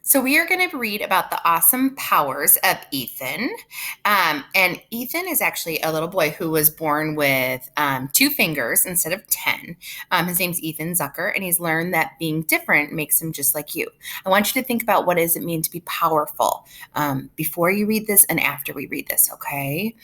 So we are going to read about the awesome powers of Ethan. And Ethan is actually a little boy who was born with 2 fingers instead of 10. His name's Ethan Zucker, and he's learned that being different makes him just like you. I want you to think about what does it mean to be powerful before you read this and after we read this, okay?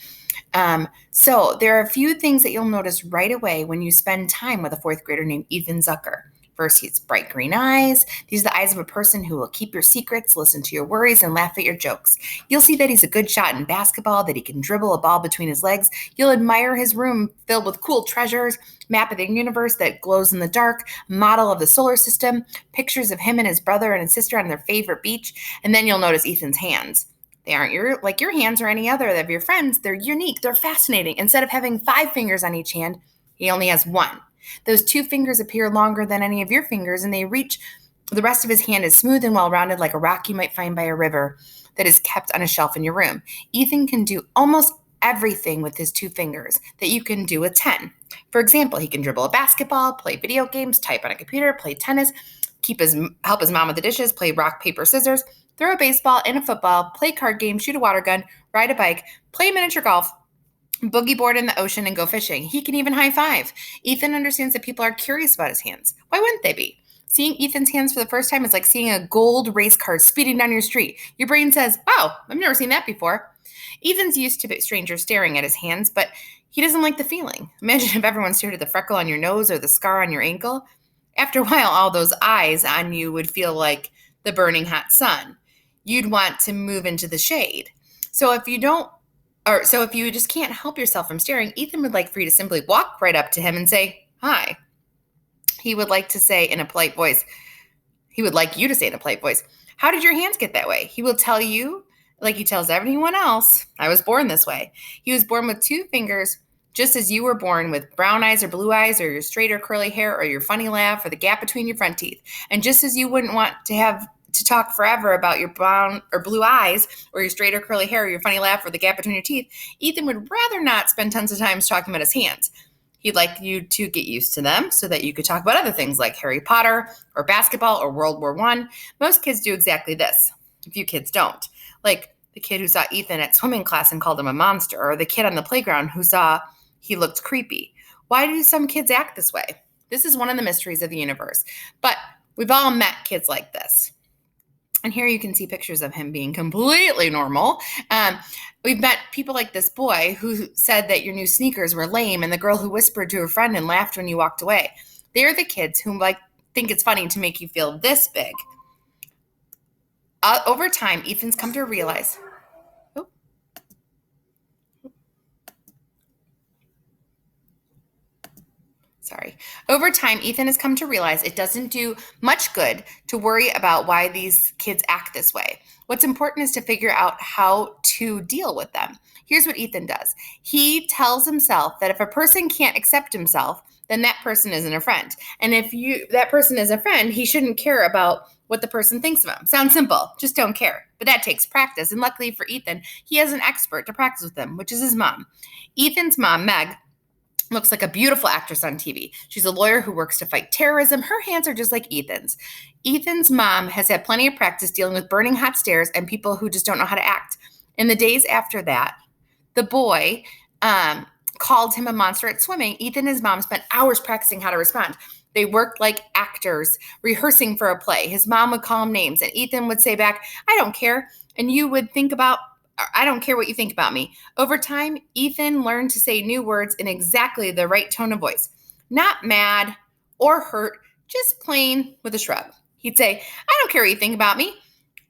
So there are a few things that you'll notice right away when you spend time with a fourth grader named Ethan Zucker. First, he has bright green eyes. These are the eyes of a person who will keep your secrets, listen to your worries, and laugh at your jokes. You'll see that he's a good shot in basketball, that he can dribble a ball between his legs. You'll admire his room filled with cool treasures, map of the universe that glows in the dark, model of the solar system, pictures of him and his brother and his sister on their favorite beach, and then you'll notice Ethan's hands. They aren't like your hands or any other of your friends. They're unique. They're fascinating. Instead of having 5 fingers on each hand, he only has one. Those 2 fingers appear longer than any of your fingers, and they reach the rest of his hand is smooth and well-rounded like a rock you might find by a river that is kept on a shelf in your room. Ethan can do almost everything with his 2 fingers that you can do with 10. For example, he can dribble a basketball, play video games, type on a computer, play tennis, help his mom with the dishes, play rock, paper, scissors, throw a baseball and a football, play card games, shoot a water gun, ride a bike, play miniature golf, boogie board in the ocean, and go fishing. He can even high five. Ethan understands that people are curious about his hands. Why wouldn't they be? Seeing Ethan's hands for the first time is like seeing a gold race car speeding down your street. Your brain says, wow, I've never seen that before. Ethan's used to strangers staring at his hands, but he doesn't like the feeling. Imagine if everyone stared at the freckle on your nose or the scar on your ankle. After a while, all those eyes on you would feel like the burning hot sun. You'd want to move into the shade. So if you just can't help yourself from staring, Ethan would like for you to simply walk right up to him and say, hi. He would like to say in a polite voice, he would like you to say in a polite voice, how did your hands get that way? He will tell you, like he tells everyone else, I was born this way. He was born with 2 fingers, just as you were born with brown eyes or blue eyes or your straight or curly hair or your funny laugh or the gap between your front teeth. And just as you wouldn't want to talk forever about your brown or blue eyes or your straight or curly hair or your funny laugh or the gap between your teeth, Ethan would rather not spend tons of time talking about his hands. He'd like you to get used to them so that you could talk about other things like Harry Potter or basketball or World War I. Most kids do exactly this. A few kids don't. Like the kid who saw Ethan at swimming class and called him a monster, or the kid on the playground who saw he looked creepy. Why do some kids act this way? This is one of the mysteries of the universe. But we've all met kids like this. And here you can see pictures of him being completely normal. We've met people like this boy who said that your new sneakers were lame, and the girl who whispered to her friend and laughed when you walked away. They're the kids who think it's funny to make you feel this big. Over time, Ethan's come to realize. Oh, Sorry. Over time, Ethan has come to realize it doesn't do much good to worry about why these kids act this way. What's important is to figure out how to deal with them. Here's what Ethan does. He tells himself that if a person can't accept himself, then that person isn't a friend. And if that person is a friend, he shouldn't care about what the person thinks of him. Sounds simple, just don't care. But that takes practice. And luckily for Ethan, he has an expert to practice with him, which is his mom. Ethan's mom, Meg, looks like a beautiful actress on TV. She's a lawyer who works to fight terrorism. Her hands are just like Ethan's. Ethan's mom has had plenty of practice dealing with burning hot stairs and people who just don't know how to act. In the days after that, the boy called him a monster at swimming. Ethan and his mom spent hours practicing how to respond. They worked like actors, rehearsing for a play. His mom would call him names, and Ethan would say back, I don't care. And you would think about, I don't care what you think about me. Over time, Ethan learned to say new words in exactly the right tone of voice. Not mad or hurt, just plain with a shrug. He'd say, I don't care what you think about me.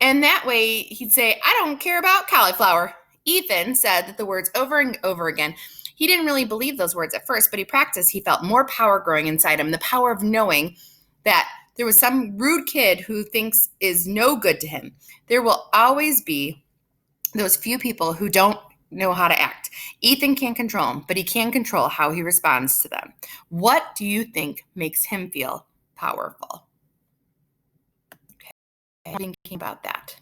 And that way he'd say, I don't care about cauliflower. Ethan said that the words over and over again. He didn't really believe those words at first, but he practiced. He felt more power growing inside him, the power of knowing that there was some rude kid who thinks is no good to him. There will always be those few people who don't know how to act. Ethan can't control them, but he can control how he responds to them. What do you think makes him feel powerful? Okay, thinking about that.